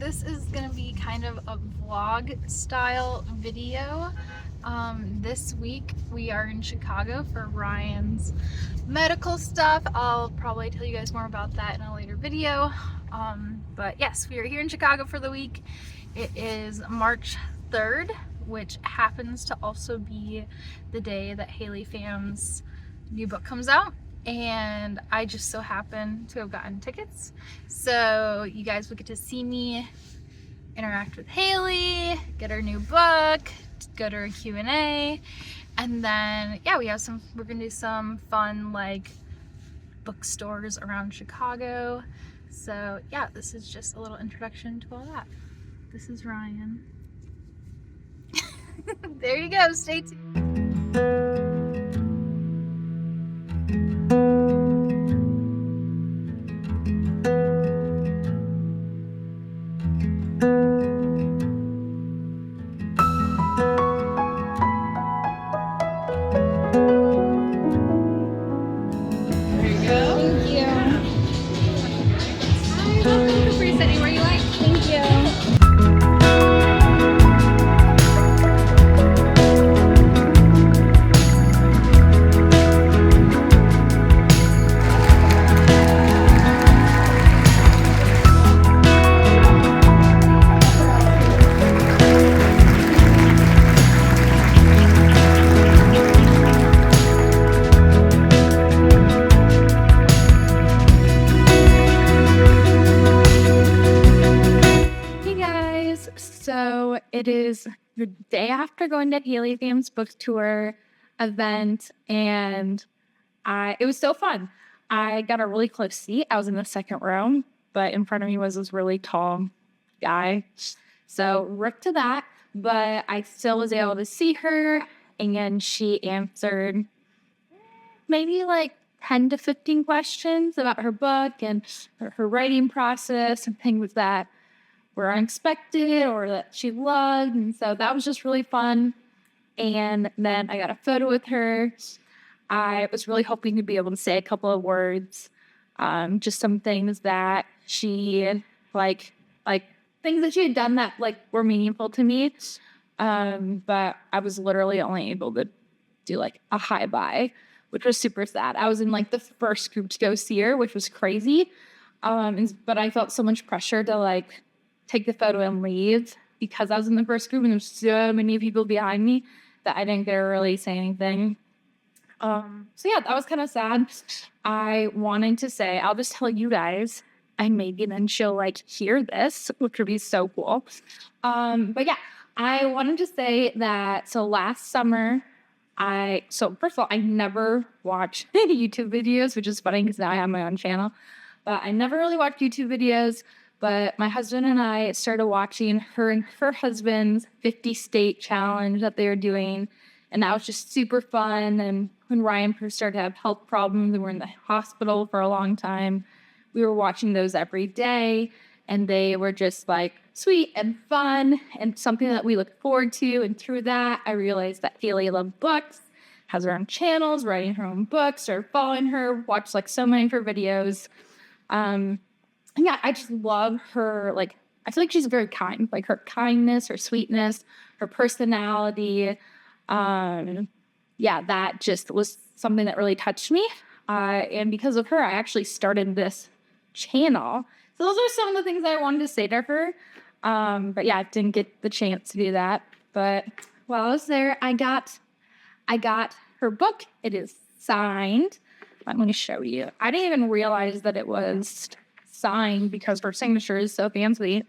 this is gonna be kind of a vlog style video. This week we are in Chicago for Ryan's medical stuff. I'll probably tell you guys more about that in a later video. But yes, we are here in Chicago for the week. It is March 3rd, which happens to also be the day that Pham's new book comes out. And I just so happen to have gotten tickets, so you guys will get to see me interact with Haley, get her new book, go to her Q&A, and then yeah, we're gonna do some fun like bookstores around Chicago. So yeah, this is just a little introduction to all that. This is Ryan. There you go, stay tuned. So it is the day after going to Pham's book tour event, and it was so fun. I got a really close seat. I was in the second row, but in front of me was this really tall guy. So rip to that, but I still was able to see her, and she answered maybe like 10 to 15 questions about her book and her writing process and things that were unexpected or that she loved. And so that was just really fun. And then I got a photo with her. I was really hoping to be able to say a couple of words, just some things that she like things that she had done that like were meaningful to me. But I was literally only able to do like a hi bye, which was super sad. I was in like the first group to go see her, which was crazy. But I felt so much pressure to like take the photo and leave because I was in the first group and there's so many people behind me that I didn't get to really say anything. So yeah, that was kind of sad. I wanted to say, I'll just tell you guys, and maybe then she'll like hear this, which would be so cool. But yeah, I wanted to say that, so last summer, so first of all, I never watched any YouTube videos, which is funny because now I have my own channel, but I never really watched YouTube videos. But my husband and I started watching her and her husband's 50 state challenge that they were doing. And that was just super fun. And when Ryan first started to have health problems and were in the hospital for a long time, we were watching those every day. And they were just like sweet and fun and something that we looked forward to. And through that, I realized that Haley loved books, has her own channels, writing her own books, started following her, watched like so many of her videos. Yeah, I just love her. Like, I feel like she's very kind. Like her kindness, her sweetness, her personality. Yeah, that just was something that really touched me. And because of her, I actually started this channel. So those are some of the things I wanted to say to her. But yeah, I didn't get the chance to do that. But while I was there, I got her book. It is signed. Let me show you. I didn't even realize that it was signed because her signature is so fancy,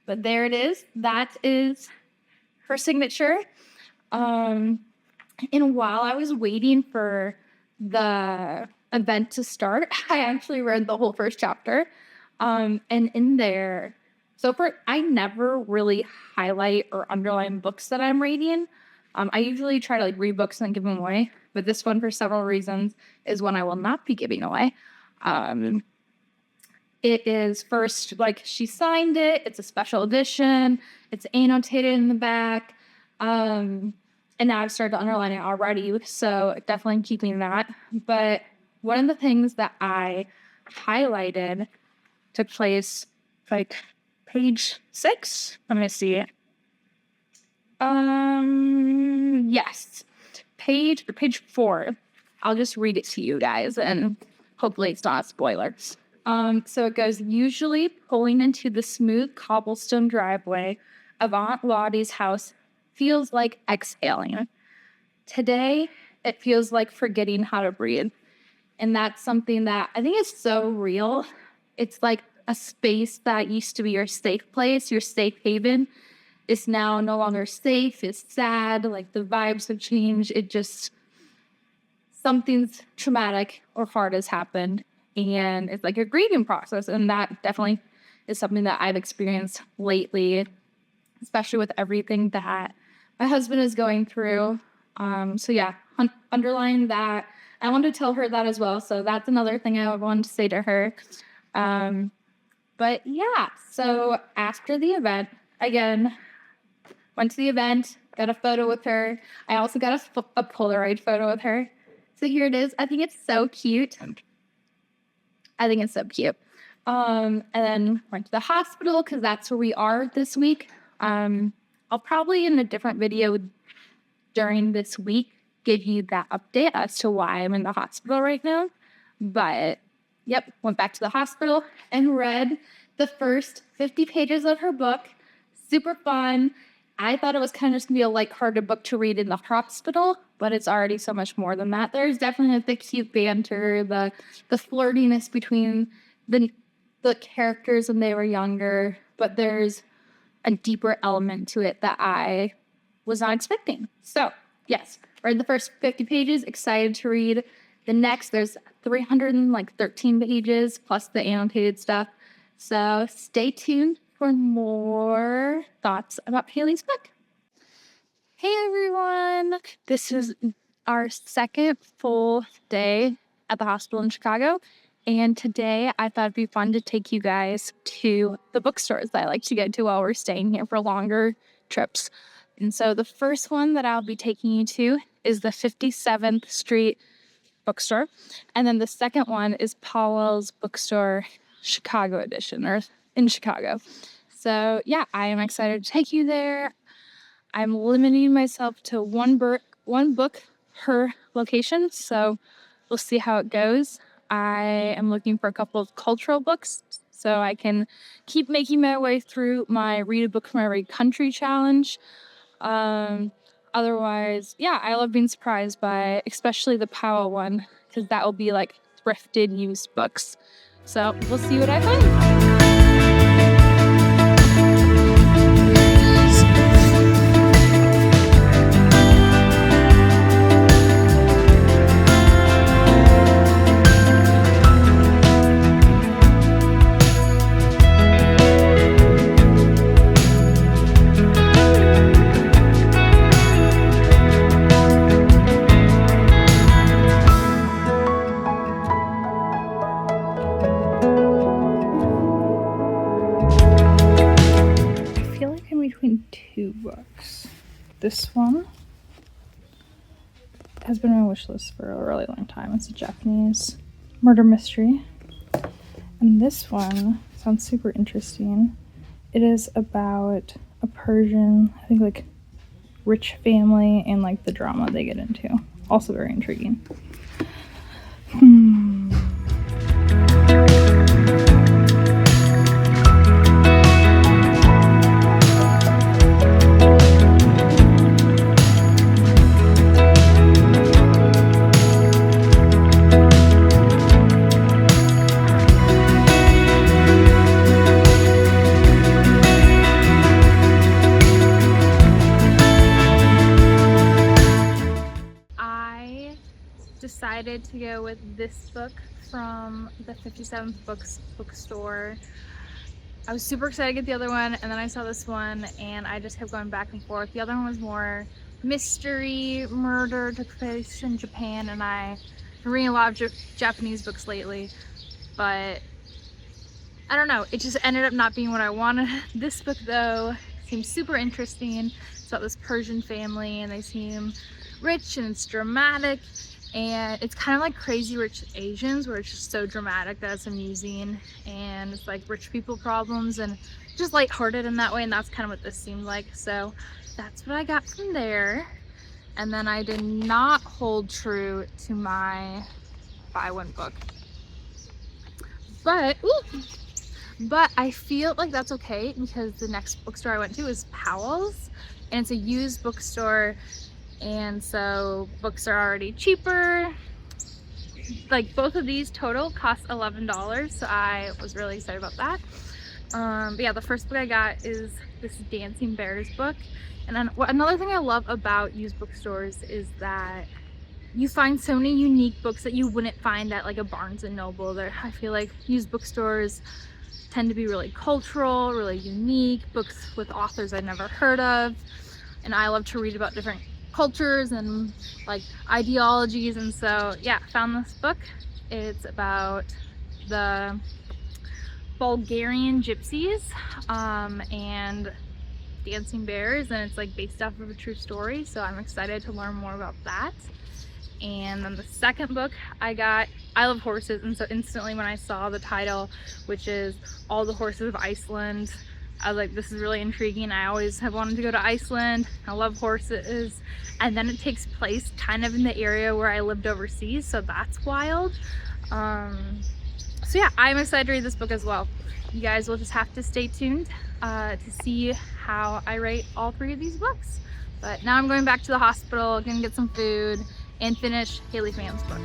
but there it is. That is her signature. And while I was waiting for the event to start, I actually read the whole first chapter. And in there, I never really highlight or underline books that I'm reading. I usually try to like read books and then give them away, but this one, for several reasons, is one I will not be giving away. It is first, like, she signed it. It's a special edition. It's annotated in the back. And now I've started to underline it already, so definitely keeping that. But one of the things that I highlighted took place like page 6. Let me see. Yes, page 4. I'll just read it to you guys, and hopefully it's not a spoiler. So it goes, usually pulling into the smooth cobblestone driveway of Aunt Lottie's house feels like exhaling. Today, it feels like forgetting how to breathe. And that's something that I think is so real. It's like a space that used to be your safe place, your safe haven, is now no longer safe. It's sad. Like the vibes have changed. It just, something's traumatic or hard has happened. And it's like a grieving process. And that definitely is something that I've experienced lately, especially with everything that my husband is going through. So yeah, underlying that. I wanted to tell her that as well. So that's another thing I wanted to say to her. But yeah, so after the event, again, went to the event, got a photo with her. I also got a Polaroid photo with her. So here it is. I think it's so cute. And then went to the hospital because that's where we are this week. I'll probably in a different video during this week give you that update as to why I'm in the hospital right now. But yep, went back to the hospital and read the first 50 pages of her book. Super fun. I thought it was kind of just going to be a lighthearted book to read in the hospital, but it's already so much more than that. There's definitely the cute banter, the flirtiness between the characters when they were younger, but there's a deeper element to it that I was not expecting. So, yes, read the first 50 pages, excited to read the next. There's 313 pages plus the annotated stuff. So, stay tuned for more thoughts about Haley's book. Hey everyone! This is our second full day at the hospital in Chicago. And today I thought it'd be fun to take you guys to the bookstores that I like to go to while we're staying here for longer trips. And so the first one that I'll be taking you to is the 57th Street bookstore. And then the second one is Powell's Bookstore Chicago edition, or in Chicago. So yeah, I am excited to take you there. I'm limiting myself to one book per location, so we'll see how it goes. I am looking for a couple of cultural books so I can keep making my way through my Read a Book from Every Country challenge. Otherwise, yeah, I love being surprised by especially the Powell one, because that will be like thrifted used books. So we'll see what I find. Two books. This one has been on my wish list for a really long time. It's a Japanese murder mystery. And this one sounds super interesting. It is about a Persian, I think like rich family and like the drama they get into. Also very intriguing. Decided to go with this book from the 57th bookstore. I was super excited to get the other one, and then I saw this one and I just kept going back and forth. The other one was more mystery, murder, took place in Japan, and I've been reading a lot of Japanese books lately, but I don't know, it just ended up not being what I wanted. This book though seems super interesting. It's about this Persian family and they seem rich and it's dramatic. And it's kind of like Crazy Rich Asians, where it's just so dramatic that it's amusing, and it's like rich people problems and just lighthearted in that way, and that's kind of what this seemed like. So that's what I got from there. And then I did not hold true to my buy one book, but I feel like that's okay because the next bookstore I went to is Powell's, and it's a used bookstore, and so books are already cheaper. Like both of these total cost $11, so I was really excited about that. But yeah, the first book I got is this Dancing Bears book. And then another thing I love about used bookstores is that you find so many unique books that you wouldn't find at like a Barnes and Noble. I feel like used bookstores tend to be really cultural, really unique, books with authors I'd never heard of. And I love to read about different cultures and like ideologies, and so yeah, found this book. It's about the Bulgarian gypsies and dancing bears, and it's like based off of a true story, so I'm excited to learn more about that. And then the second book I got, I love horses, and so instantly when I saw the title, which is All the Horses of Iceland, I was like, this is really intriguing. I always have wanted to go to Iceland. I love horses. And then it takes place kind of in the area where I lived overseas, so that's wild. So yeah, I'm excited to read this book as well. You guys will just have to stay tuned to see how I rate all three of these books. But now I'm going back to the hospital, gonna get some food, and finish Haley Pham's book.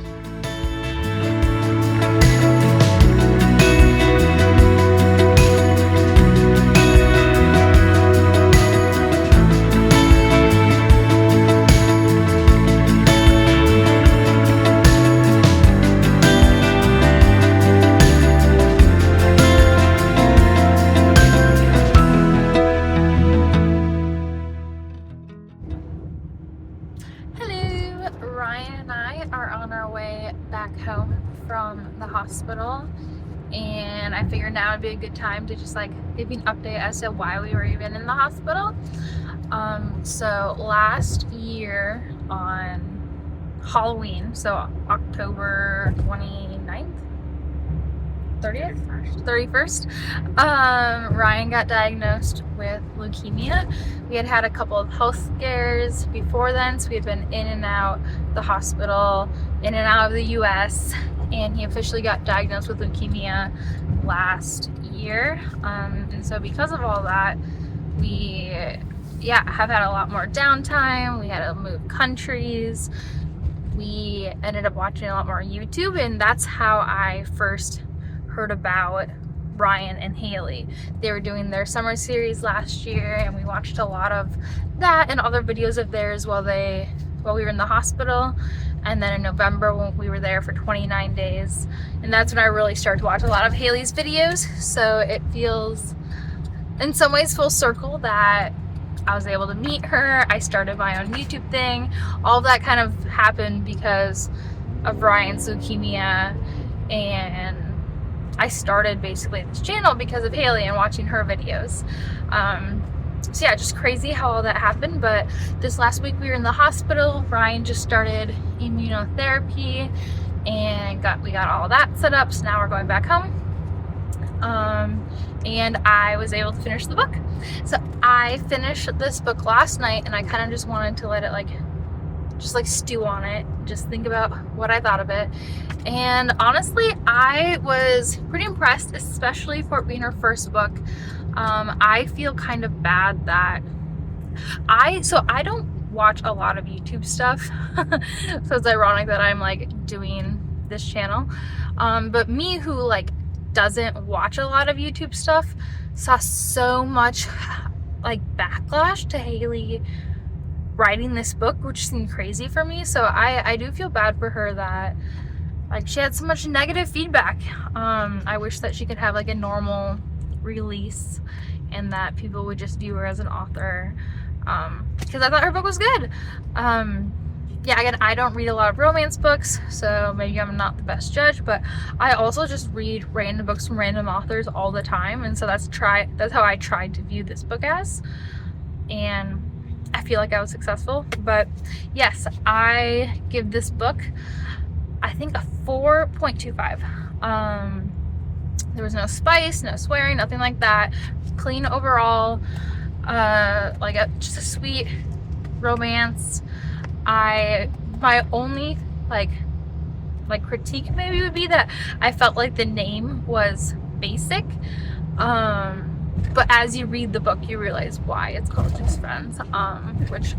Ryan and I are on our way back home from the hospital, and I figured now would be a good time to just like give you an update as to why we were even in the hospital. So last year on Halloween, so October 29th, 31st, Ryan got diagnosed with leukemia. We had had a couple of health scares before then, so we had been in and out the hospital, in and out of the US, and he officially got diagnosed with leukemia last year. And so because of all that, we have had a lot more downtime. We had to move countries. We ended up watching a lot more YouTube, and that's how I first heard about Ryan and Haley. They were doing their summer series last year, and we watched a lot of that and other videos of theirs while we were in the hospital. And then in November, when we were there for 29 days, and that's when I really started to watch a lot of Haley's videos. So it feels in some ways full circle that I was able to meet her. I started my own YouTube thing. All of that kind of happened because of Ryan's leukemia, and I started basically this channel because of Haley and watching her videos. So yeah, just crazy how all that happened. But this last week we were in the hospital. Ryan just started immunotherapy, and we got all that set up. So now we're going back home. And I was able to finish the book. So I finished this book last night, and I kind of just wanted to let it just stew on it, just think about what I thought of it. And honestly, I was pretty impressed, especially for it being her first book. I feel kind of bad that I don't watch a lot of YouTube stuff. So it's ironic that I'm doing this channel. But me, who doesn't watch a lot of YouTube stuff, saw so much backlash to Haley writing this book, which seemed crazy for me. So I do feel bad for her that she had so much negative feedback. I wish that she could have a normal release and that people would just view her as an author, because I thought her book was good. Yeah, again, I don't read a lot of romance books, so maybe I'm not the best judge, but I also just read random books from random authors all the time, and so that's how I tried to view this book as, and I feel like I was successful. But yes, I give this book, I think, a 4.25. There was no spice, no swearing, nothing like that. Clean overall. Just a sweet romance. My only like critique maybe would be that I felt like the name was basic. But as you read the book, you realize why it's called Just Friends. Which,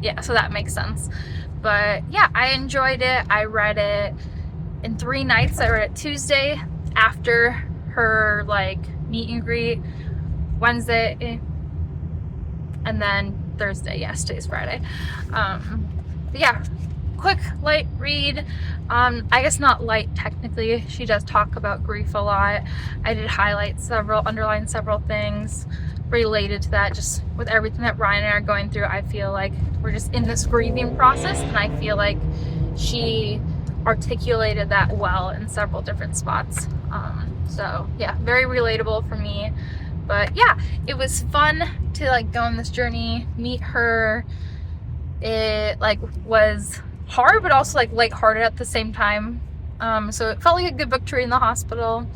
yeah, so that makes sense. But yeah, I enjoyed it. I read it in 3 nights. I read it Tuesday after her like meet and greet, Wednesday, and then Thursday. Yes, today's Friday. But yeah, quick, light read. I guess not light technically. She does talk about grief a lot. I did underline several things related to that. Just with everything that Ryan and I are going through, I feel like we're just in this grieving process, and I feel like she articulated that well in several different spots. So yeah, very relatable for me. But yeah, it was fun to like go on this journey, meet her. It like was hard, but also like lighthearted at the same time. So it felt like a good book to read in the hospital.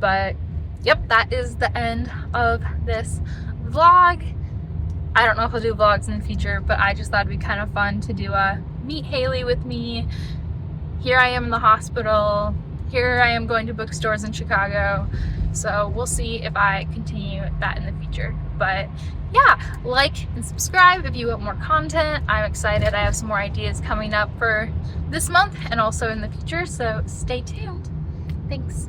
But yep, that is the end of this vlog. I don't know if I'll do vlogs in the future, but I just thought it'd be kind of fun to do a meet Haley with me. Here I am in the hospital. Here I am going to bookstores in Chicago. So we'll see if I continue that in the future. But yeah, like and subscribe if you want more content. I'm excited. I have some more ideas coming up for this month and also in the future. So stay tuned. Thanks.